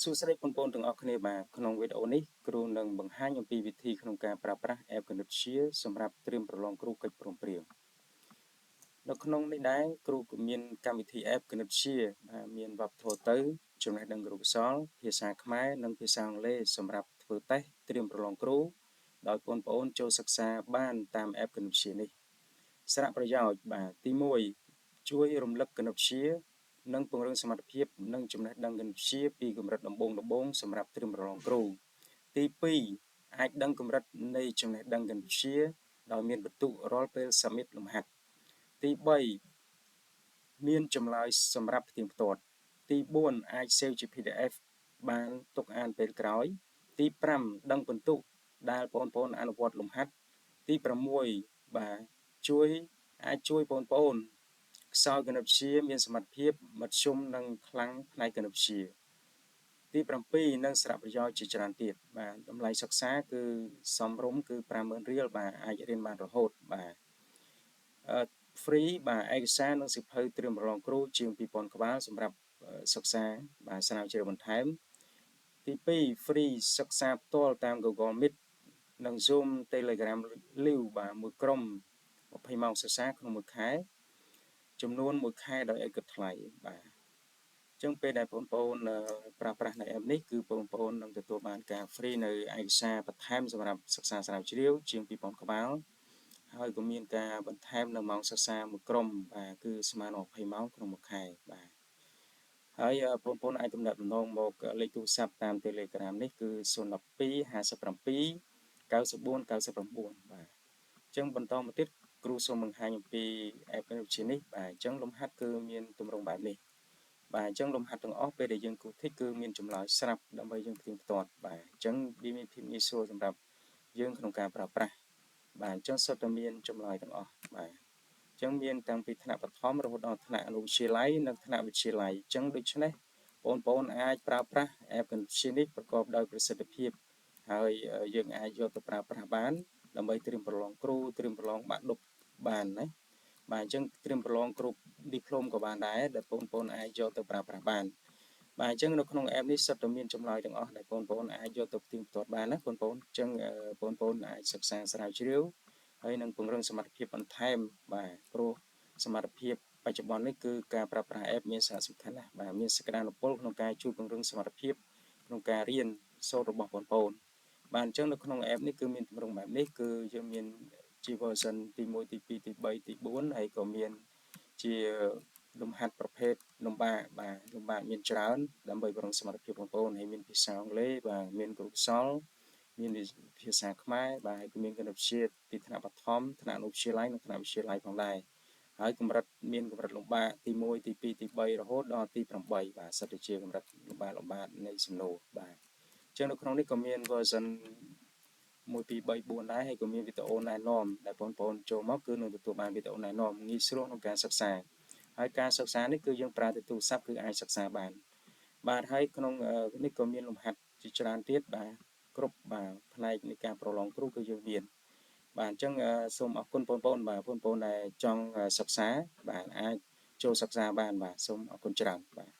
សួស្តីបងប្អូនទាំងអស់គ្នាបាទក្នុងវីដេអូនេះគ្រូនឹងបង្ហាញអំពីវិធីក្នុងការប្រើប្រាស់ App គណិតវិទ្យាសម្រាប់ត្រៀមប្រឡងគ្រូកិច្ចព្រមព្រៀងនៅក្នុងនេះដែរគ្រូក៏មានកម្មវិធី App គណិតវិទ្យាមានវប្បធម៌ទៅចំណេះដឹងគ្រូកសលភាសាខ្មែរនិងភាសាអង់គ្លេសសម្រាប់ធ្វើតេស្តត្រៀមប្រឡងគ្រូដោយបងប្អូនចូលសិក្សាបានតាម App គណិតវិទ្យានេះសារៈប្រយោជន៍បាទទី1ជួយរំលឹកគណិតវិទ្យានិងពង្រឹងសមត្ថភាពនិងចំណេះដឹងគណិតវិទ្យាពីកម្រិតដំបូងសម្រាប់ត្រៀមប្រឡងគ្រូទី2អាចដឹងកម្រិតនៃចំណេះដឹងគណិតវិទ្យាដោយមានបន្ទុករាល់ពេល submit លំហាត់ទី3មានចម្លើយសម្រាប់ផ្ទៀងផ្ទាត់ទី4អាច save ជា PDF បានទុកអានពេលក្រោយទី5ដឹងបន្ទុកដែលបងប្អូនអនុវត្តលំហាត់ទី6បាទអាចជួយបងប្អូនខ្សោយគណិតវិទ្យាមានសមត្ថភាពមធ្យមនិងខ្លាំងផ្នែកគណិតវិទ្យាទី7និងសារៈប្រយោជន៍ជាច្រើនទៀតបាទតម្លៃសិក្សាគឺសមរម្យគឺ 50,000 រៀលបាទអាចរៀនបានរហូតបាទfree បាទឯកសារនិងសៀវភៅត្រៀមប្រឡងគ្រូជាង 2000 ក្បាលសម្រាប់សិក្សាបាទស្រាវជ្រាវបន្ថែមទី2 free សិក្សាផ្ទាល់តាម Google Meet និង Zoom Telegram Live បាទមួយក្រុម20ម៉ោងសិក្សាក្នុងមួយខែចំនួន1ខែដោយឥតគិតថ្លៃបាទអញ្ចឹងពេលដែលបងប្អូនប្រើប្រាស់នៅ app នេះគឺបងប្អូននឹងទទួលបានការ free នៅឯកសារបន្ថែមសម្រាប់សិក្សាស្រាវជ្រាវជាង 2000 ក្បាលហើយក៏មានការបន្ថែមនៅម៉ោងសិក្សាមួយក្រុមបាទគឺស្មើនឹង20ម៉ោងក្នុងមួយខែបាទហើយបងប្អូនអាចទំនាក់ទំនងមកលេខទូរស័ព្ទតាម Telegram នេះគឺ012 57 94 99បាទអញ្ចឹងបន្តមកទៀតគ្រូសូមបង្ហាញអំពី app គណិតវិទ្យានេះបាទអញ្ចឹងលំហាត់គឺមានទម្រង់បែបនេះបាទអញ្ចឹងលំហាត់ទាំងអស់ពេលដែលយើងគូតិចគឺមានចម្លើយស្រាប់ដើម្បីយើងផ្ទៀងផ្ទាត់បាទអញ្ចឹងវាមានភាពងាយស្រួលសម្រាប់យើងក្នុងការប្រើប្រាស់បាទអញ្ចឹងសុទ្ធតែមានចម្លើយទាំងអស់បាទអញ្ចឹងមានតាំងពីថ្នាក់បឋមរហូតដល់ថ្នាក់អនុវិទ្យាល័យនិងថ្នាក់វិទ្យាល័យអញ្ចឹងដូច្នេះបងប្អូនអាចប្រើប្រាស់ app គណិតវិទ្យានេះប្រកបដោយប្រសិទ្ធភាពហើយយើងអាចយកទៅប្រើប្រាស់បានដើម្បីត្រៀមប្រឡងគ្រូត្រៀមប្រឡងបាក់ឌុបបានណាបាទអញ្ចឹងត្រៀមប្រឡងគ្រូឌីប្លូមក៏បានដែរដែលបងប្អូនអាចយកទៅប្រើប្រាស់បានបាទអញ្ចឹងនៅក្នុង app នេះសុទ្ធតែមានចម្លើយទាំងអស់ដែលបងប្អូនអាចយកទៅផ្ទៀងផ្ទាត់បានណាបងប្អូនអញ្ចឹងបងប្អូនអាចសិក្សាស្រាវជ្រាវហើយនឹងពង្រឹងសមត្ថភាពបន្ថែមបាទព្រោះសមត្ថភាពបច្ចុប្បន្ននេះគឺការប្រើប្រាស់ app មានសារៈសំខាន់ណាស់បាទមានសក្តានុពលក្នុងការជួយពង្រឹងសមត្ថភាពក្នុងការរៀនសូត្ររបស់បងប្អូនបាទអញ្ចឹងនៅក្នុង app នេះគឺមានទម្រង់បែបនេះគឺយើងមានជា version ទី1ទី2ទី3ទី4ហើយក៏មានជាលំហាត់ប្រភេទលំបាកបាទលំបាកមានច្រើនដើម្បីពង្រឹងសមត្ថភាពបងប្អូនហើយមានភាសាអង់គ្លេសបាទមានគ្រូកសលមានភាសាខ្មែរបាទហើយក៏មានគណិតវិទ្យាពីថ្នាក់បឋមថ្នាក់អនុវិទ្យាល័យនិងថ្នាក់វិទ្យាល័យផងដែរហើយកម្រិតមានកម្រិតលំបាកទី1ទី2ទី3រហូតដល់ទី8បាទសិតតែជាកម្រិតលំបាកនៃសំណួរបាទអញ្ចឹងនៅក្នុងនេះក៏មាន version 1 2 3 4ដែរហើយក៏មានវីដេអូណែនាំដែលបងប្អូនចូលមកគឺនឹងទទួលបានវីដេអូណែនាំងាយស្រួលក្នុងការសិក្សាហើយការសិក្សានេះគឺយើងប្រើតែទូរស័ព្ទគឺអាចសិក្សាបានបាទហើយក្នុងនេះក៏មានលំហាត់ជាច្រើនទៀតបាទគ្រប់បាទផ្នែកនៃការប្រឡងគ្រូគឺយើងមានបាទអញ្ចឹងសូមអរគុណបងប្អូនបាទបងប្អូនដែលចង់សិក្សាបាទអាចចូលសិក្សាបានបាទសូមអរគុណច្រើនបាទ